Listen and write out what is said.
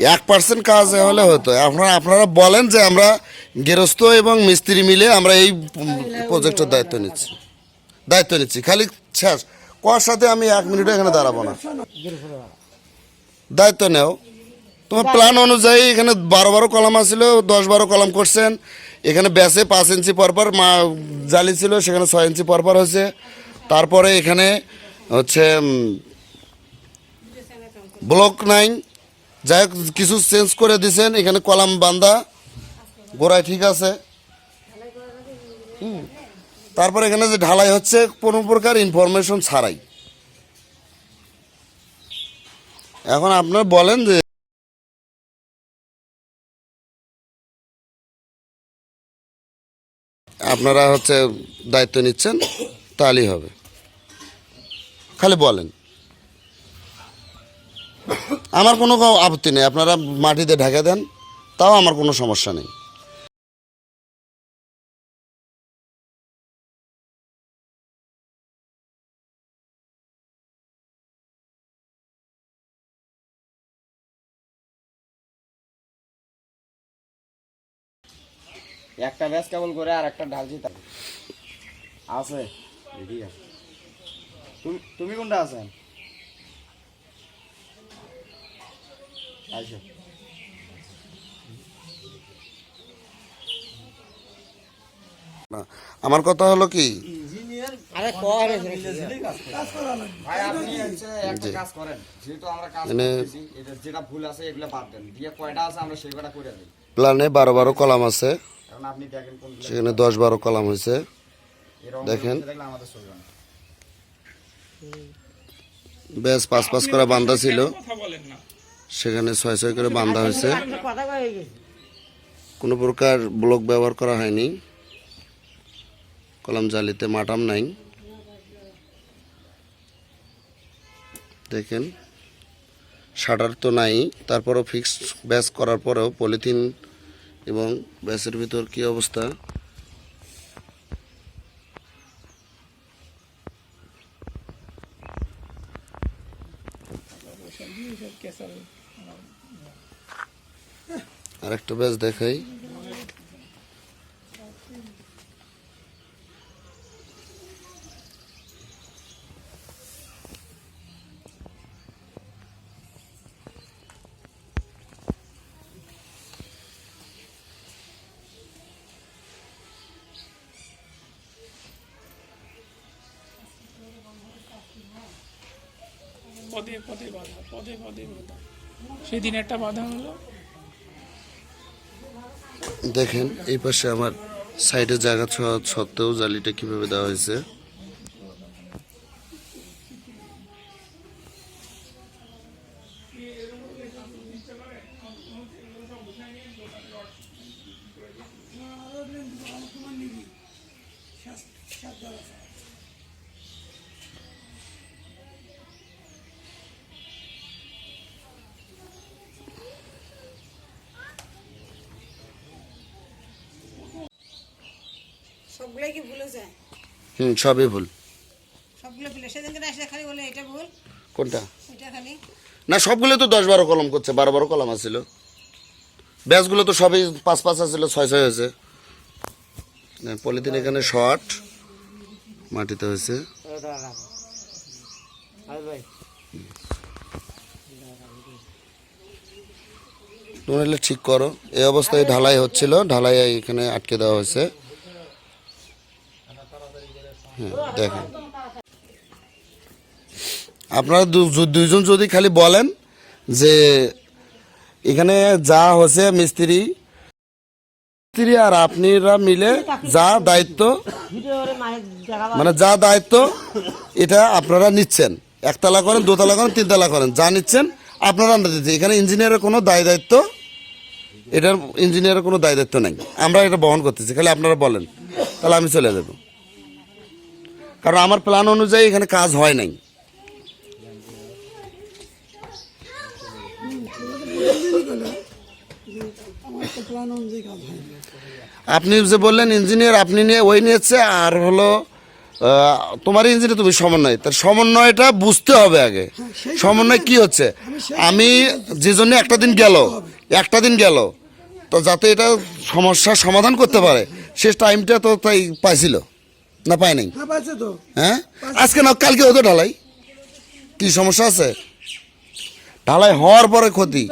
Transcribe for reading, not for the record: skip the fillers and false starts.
1% কাজ হলে হতো। আপনারা বলেন যে আমরা গৃহস্থ এবং মিস্ত্রি মিলে আমরা এই প্রজেক্টের দায়িত্ব নিচ্ছি খালি শেষ কোয়ার সাথে আমি 1 মিনিটও এখানে দাঁড়াবো না। দায়িত্ব নেও তোমার প্ল্যান অনুযায়ী। এখানে 12 কলাম আছিল, 10-12 কলাম করছেন। এখানে ব্যাসে 5 ইঞ্চি পরপর জালি ছিল, সেখানে 6 ইঞ্চি পরপর হয়েছে। তারপরে এখানে হচ্ছে ব্লক নাই, যাই হোক কিছু চেঞ্জ করে দিয়েছেন। এখানে কলাম বান্ধা গোড়ায় ঠিক আছে। তারপর এখানে যে ঢালাই হচ্ছে কোনো প্রকার ইনফরমেশন ছাড়াই। এখন আপনারা বলেন যে আপনারা হচ্ছে দায়িত্ব নিচ্ছেন, তাহলেই হবে। খালি বলেন, আমার কোনো আপত্তি নেই। আপনারা মাটিতে ঢেকে দেন, তাও আমার কোনো সমস্যা নেই। একটা ব্যাস কেবল করে আর একটা ঢালছি আছে। ঠিক আছে, তুমি কোনটা আছেন? আচ্ছা, আমার কথা হলো কি, কাজ করেন যেহেতু আমরা কাজ করতেছি, যেটা ভুল আছে এগুলো বাদ দেন, দিয়ে কয়টা আছে আমরা সেই কয়টা করে দিই। প্ল্যানে 12 কলাম আছে, এখন আপনি দেখেন সেখানে 10-12 কলাম হয়েছে। দেখেন আমাদের চলবে না। বেশ 5-5 করে বান্ধা ছিল, সেখানে 6-6 করে বান্ধা হয়েছে। কোনো প্রকার ব্লক ব্যবহার করা হয়নি, কলাম জালিতে মাটাম নাই। দেখেন শাটার তো নাই, তারপরও ফিক্সড ব্যাস করার পরেও পলিথিন এবং ব্যাসের ভিতর কি অবস্থা। আরেকটা ব্যাস দেখাই। পদে পদে বাধা, পদে পদে বাধা। সেদিন একটা বাধা হলো। দেখেন এই পাশে আমার সাইডে জায়গা সত্ত্বেও জালিটা কিভাবে দেওয়া হয়েছে। সবগুলাই কি ভুল হয়েছে? সবই ভুল। সবগুলো ভুল। সেদিনকে আসলে খালি বলে এটা ভুল, কোনটা? এটা খালি না, সবগুলো তো 10-12 কলম করছে, 12 কলম আছিল। ব্যাসগুলো তো সবই 5-5 আছিল, 6-6 হয়েছে। পলিথিন এখানে শর্ট মাটিতে হয়েছে। তোমরা ঠিক করো। এই অবস্থায় ঢালাই হচ্ছিল, ঢালাই এখানে আটকে দেওয়া হয়েছে। দেখেন আপনারা দুইজন যদি খালি বলেন যে এখানে যা হচ্ছে মিস্ত্রি আর আপনারা মিলে যা দায়িত্ব, মানে যা দায়িত্ব এটা আপনারা নিচ্ছেন। 1 তলা করেন, 2 তলা করেন, 3 তলা করেন, যা নিচ্ছেন আপনারা আমরা দিচ্ছি। এখানে ইঞ্জিনিয়ারের কোনো দায়িত্ব, এটার ইঞ্জিনিয়ারের কোনো দায়িত্ব নেই। আমরা এটা বহন করতেছি, খালি আপনারা বলেন, তাহলে আমি চলে যাব। কারণ আমার প্ল্যান অনুযায়ী এখানে কাজ হয় নাই। আপনি যে বললেন ইঞ্জিনিয়ার আপনি নিয়ে ওই নিয়েছে, আর হলো তোমার ইঞ্জিনে তুমি সমন্বয়, তার সমন্বয়টা বুঝতে হবে আগে। সমন্বয় কি হচ্ছে, আমি যে জন্য একটা দিন গেল তো যাতে এটা সমস্যার সমাধান করতে পারে, সে টাইমটা তো তাই পাইছিল না, পায় নাই? হ্যাঁ পাইছে তো। হ্যাঁ, আজকে না কালকে হতো ঢালাই, কি সমস্যা আছে? ঢালাই হওয়ার পরে ক্ষতি।